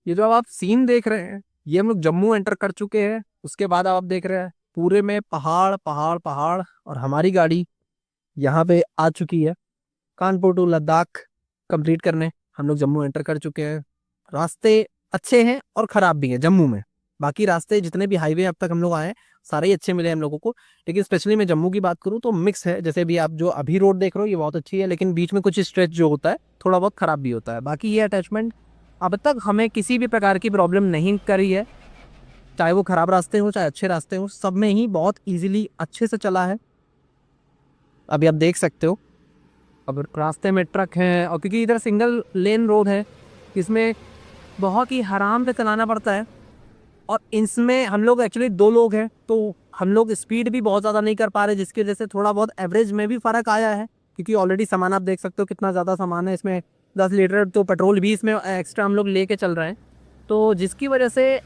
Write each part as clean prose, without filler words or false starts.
ये जो अब आप सीन देख रहे हैं, ये हम लोग जम्मू एंटर कर चुके हैं। उसके बाद आप देख रहे हैं पूरे में पहाड़ पहाड़ पहाड़, और हमारी गाड़ी यहाँ पे आ चुकी है कानपुर टू लद्दाख कंप्लीट करने। हम लोग जम्मू एंटर कर चुके हैं। रास्ते अच्छे हैं और खराब भी हैं जम्मू में। बाकी रास्ते जितने भी हाईवे अब तक हम लोग आए हैं सारे ही अच्छे मिले हम लोगों को, लेकिन स्पेशली मैं जम्मू की बात करूँ तो मिक्स है। जैसे भी आप जो अभी रोड देख रहे हो ये बहुत अच्छी है, लेकिन बीच में कुछ स्ट्रेच जो होता है थोड़ा बहुत खराब भी होता है। बाकी ये अटैचमेंट अब तक हमें किसी भी प्रकार की प्रॉब्लम नहीं करी है, चाहे वो खराब रास्ते हो चाहे अच्छे रास्ते हो, सब में ही बहुत इजीली अच्छे से चला है। अभी आप देख सकते हो अब रास्ते में ट्रक हैं, और क्योंकि इधर सिंगल लेन रोड है इसमें बहुत ही आराम से चलाना पड़ता है। और इसमें हम लोग एक्चुअली 2 लोग हैं तो हम लोग स्पीड भी बहुत ज़्यादा नहीं कर पा रहे, जिसकी वजह से थोड़ा बहुत एवरेज में भी फ़र्क आया है। क्योंकि ऑलरेडी सामान आप देख सकते हो कितना ज़्यादा सामान है इसमें, 10 लीटर तो पेट्रोल भी इसमें एक्स्ट्रा हम लोग लेके चल रहे हैं। तो जिसकी वजह से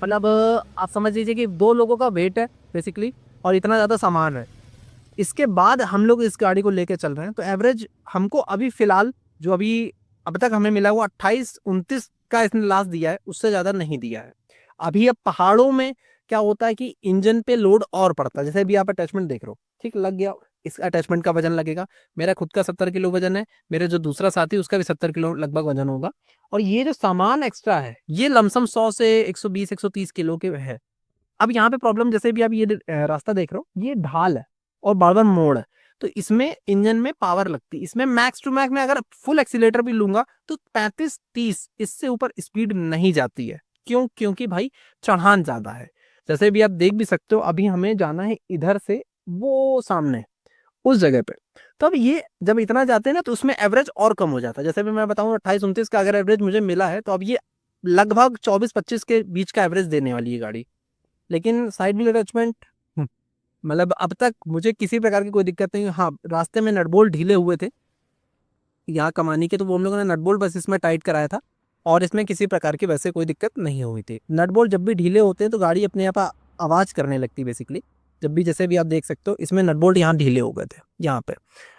मतलब आप समझ लीजिए कि 2 लोगों का वेट है बेसिकली, और इतना ज़्यादा सामान है। इसके बाद हम लोग इस गाड़ी को लेके चल रहे हैं, तो एवरेज हमको अभी फ़िलहाल जो अभी अब तक हमें मिला वो 28-29 का इसने लास्ट दिया है, उससे ज़्यादा नहीं दिया है। अभी अब पहाड़ों में क्या होता है कि इंजन पे लोड और पड़ता है। जैसे अभी आप अटैचमेंट देख रहे हो, ठीक लग गया, इस अटैचमेंट का वजन लगेगा। मेरा खुद का 70 किलो वजन है, मेरे जो दूसरा साथी उसका भी 70 किलो लगभग वजन होगा। और ये जो सामान एक्स्ट्रा है ये लमसम 100 से 120-130 किलो के है। अब यहाँ पे प्रॉब्लम, जैसे भी आप ये रास्ता देख रहे हो ये ढाल है और बार बार मोड़ है, तो इसमें इंजन में पावर लगती है। इसमें मैक्स टू मैक्स में अगर फुल एक्सीलेटर भी लूंगा तो 35-30 इससे ऊपर स्पीड नहीं जाती है। क्यों? क्योंकि भाई चढ़ान ज्यादा है। जैसे भी आप देख भी सकते हो अभी हमें जाना है इधर से वो सामने उस जगह पे। तो अब ये जब इतना जाते हैं ना तो उसमें एवरेज और कम हो जाता है। जैसे भी मैं बताऊं 28-29 का अगर एवरेज मुझे मिला है, तो अब ये लगभग 24-25 के बीच का एवरेज देने वाली है गाड़ी। लेकिन साइड व्हील अटैचमेंट मतलब अब तक मुझे किसी प्रकार की कोई दिक्कत नहीं हुई। हाँ, रास्ते में नट बोल्ट ढीले हुए थे यहाँ कमानी के, तो वो हम लोगों ने नट बोल्ट बस इसमें टाइट कराया था, और इसमें किसी प्रकार की वैसे कोई दिक्कत नहीं हुई थी। नट बोल्ट जब भी ढीले होते हैं तो गाड़ी अपने आप आवाज़ करने लगती बेसिकली। जब भी जैसे भी आप देख सकते हो इसमें नट बोल्ट यहाँ ढीले हो गए थे यहाँ पे।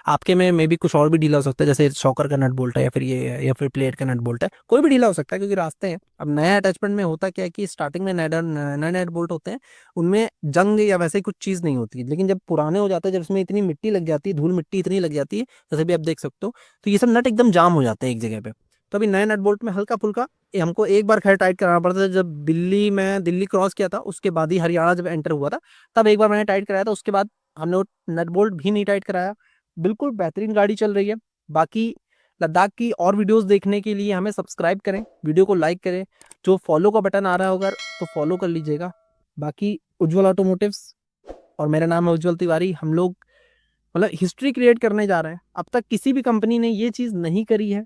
आपके में मे भी कुछ और भी ढीला हो सकता है, जैसे शॉकर का नट बोल्ट है या फिर ये है या फिर प्लेट का नट बोल्ट है, कोई भी ढीला हो सकता है क्योंकि रास्ते हैं। अब नया अटैचमेंट में होता क्या है कि स्टार्टिंग में नए नए नट बोल्ट होते हैं, उनमें जंग या वैसे कुछ चीज़ नहीं होती है। लेकिन जब पुराने हो जाते हैं, जब उसमें इतनी मिट्टी लग जाती है, धूल मिट्टी इतनी लग जाती है, जैसे भी आप देख सकते हो, तो ये सब नट एकदम जाम हो जाते हैं एक जगह पे। तो अभी नए नट बोल्ट में हल्का फुल्का हमको एक बार खैर टाइट कराना पड़ता था। जब दिल्ली क्रॉस किया था उसके बाद ही हरियाणा जब एंटर हुआ था तब एक बार मैंने टाइट कराया था, उसके बाद हमने वो नट बोल्ट भी नहीं टाइट कराया। बिल्कुल बेहतरीन गाड़ी चल रही है। बाकी लद्दाख की और वीडियोस देखने के लिए हमें सब्सक्राइब करें, वीडियो को लाइक करें, जो फॉलो का बटन आ रहा होगा तो फॉलो कर लीजिएगा। बाकी उज्जवल ऑटोमोटिव्स, और मेरा नाम है उज्जवल तिवारी, हम लोग मतलब हिस्ट्री क्रिएट करने जा रहे हैं। अब तक किसी भी कंपनी ने ये चीज़ नहीं करी है।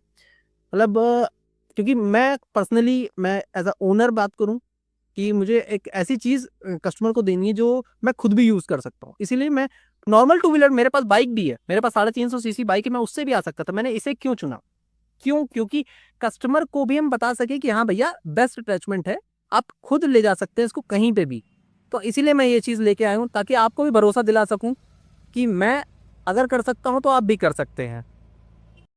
मतलब क्योंकि मैं पर्सनली मैं एज अ ओनर बात करूं कि मुझे एक ऐसी चीज़ कस्टमर को देनी है जो मैं खुद भी यूज़ कर सकता हूँ। इसीलिए मैं नॉर्मल टू व्हीलर, मेरे पास बाइक भी है, मेरे पास 350 सीसी बाइक है, मैं उससे भी आ सकता था। मैंने इसे क्यों चुना? क्यों? क्योंकि कस्टमर को भी हम बता सके कि हाँ भैया बेस्ट अटैचमेंट है, आप खुद ले जा सकते हैं इसको कहीं पे भी। तो इसीलिए मैं ये चीज़ लेके आया हूँ ताकि आपको भी भरोसा दिला सकूँ कि मैं अगर कर सकता हूँ तो आप भी कर सकते हैं।